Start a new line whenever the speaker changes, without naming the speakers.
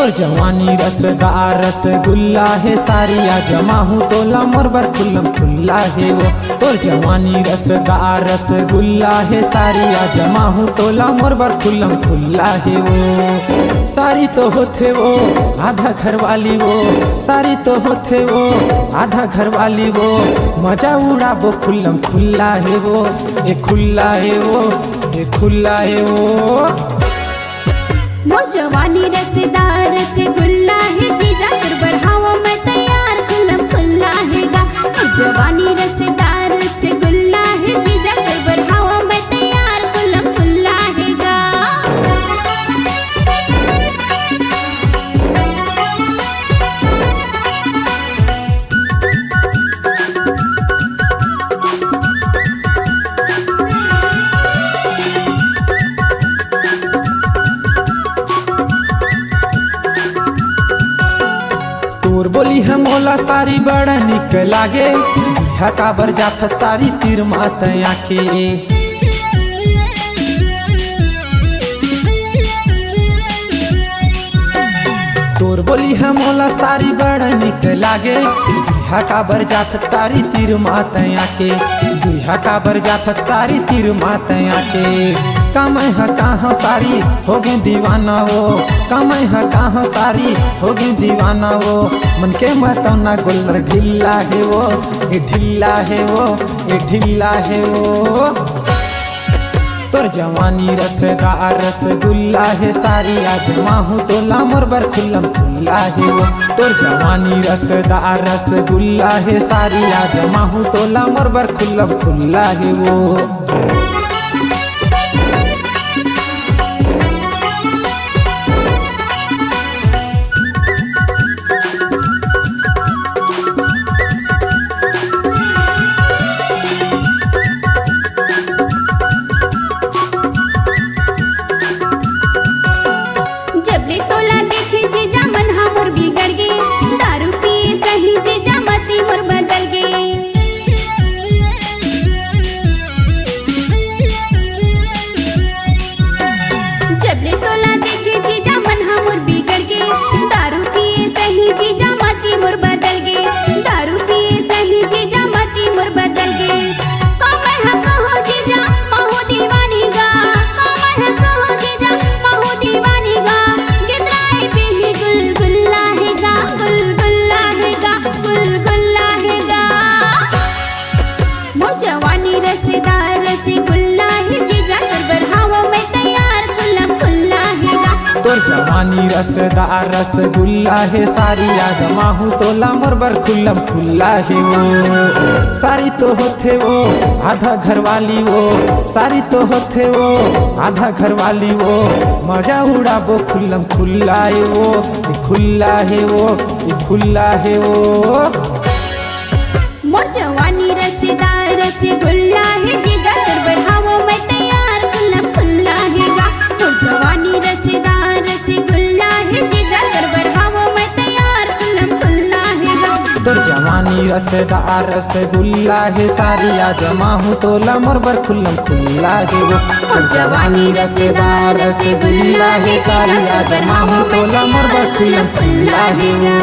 तोर जवानी रसदार रसगुल्ला है सारी आ जमा हूँ तोला मोर बर खुल्लम खुल्ला है वो। तोर जवानी रसदार रसगुल्ला है सारी आ जमा हूँ तोला मोर बर खुल्लम खुल्ला है वो। सारी तो होथे वो आधा घर वाली वो, सारी तो होथे वो आधा घर वाली वो, मजा उड़ाबो खुल्लम खुल्ला है वो, ये खुल्ला है वो, ये खुल्ला है वो।
मोर जवानी रसदार रसगुल्ला है जीजा कर बढ़ावा मैं तैयार खुल्लम खुल्ला है गा। मोर जवानी रसदार रसगुल्ला है जीजा कर बढ़ावा मैं तैयार खुल्लम खुल्ला है गा।
तोर बोली है मोला सारी बड़ा निक लागे, बिहा काबर जात सारी तीर मात आके। तोर बोली है मोला सारी बड़ा निक लागे, बिहा काबर जात सारी तीर मात आके, बिहा काबर जात सारी तीर मात आके। कमै है कहाँ सारी हो गए दीवाना वो, कमै है कहाँ सारी हो गए दीवाना वो, मन के मतौना गुल्लर ढिल्ला है वो, ये ढिल्ला है वो, ये ढिल्ला है वो। तोर जवानी रसदार रसगुल्ला है सारी आ जमा हूँ तोला मोर बर खुल्लम खुल्ला है वो। तोर जवानी रसदार रसगुल्ला है सारी आ जमा हूँ तोला मोर बर खुल्लम खुल्ला है वो।
जबले तोला देखे जीजा मन हमर बिगड़ गे, दारू पिए सही जीजा मती मोर बदल गे। जबले तोला देखे जीजा मन हमर बिगड़ गे, दारू पिए सही जीजा मती मोर बदल गे, दारू पिए सही जीजा मती मोर बदल गे। कमै हा कहो जीजा महू दीवानी गा, कमै हा कहो जीजा महू दीवानी गा। गिदराई पिही गुलगुल्ला है गा, गुलगुल्ला है गा, गुलगुल्ला है गा। मोर जवानी रसदार रसगुल्ला है जीजा कर बढ़ावा मैं तैयार खुल्लम खुल्ला है गा।
तोर जवानी रसदार रसगुल्ला है सारी आ जमा हूँ तोला मोर बर खुल्लम खुल्ला है वो। सारी तो होथे वो आधा घर वाली वो, सारी तो होथे वो आधा घर वाली वो, मजा उड़ाबो खुल्लम खुल्ला है वो, ये खुल्ला है वो, ये खुल्ला है वो।
मोर जवानी रसदार रसगुल्ला है जीजा कर बढ़ावा मैं तैयार खुल्लम खुल्ला है गा। मोर जवानी रसदार रसगुल्ला है जीजा कर बढ़ावा मैं तैयार खुल्लम खुल्ला है गा।
तोर जवानी रसदार रसगुल्ला है सारी आ जमा हूँ तोला मोर बर खुल्लम खुल्ला है वो। तोर जवानी रसदार रसगुल्ला है सारी आ जमा हूँ तोला मोर बर खुल्लम खुल्ला है वो।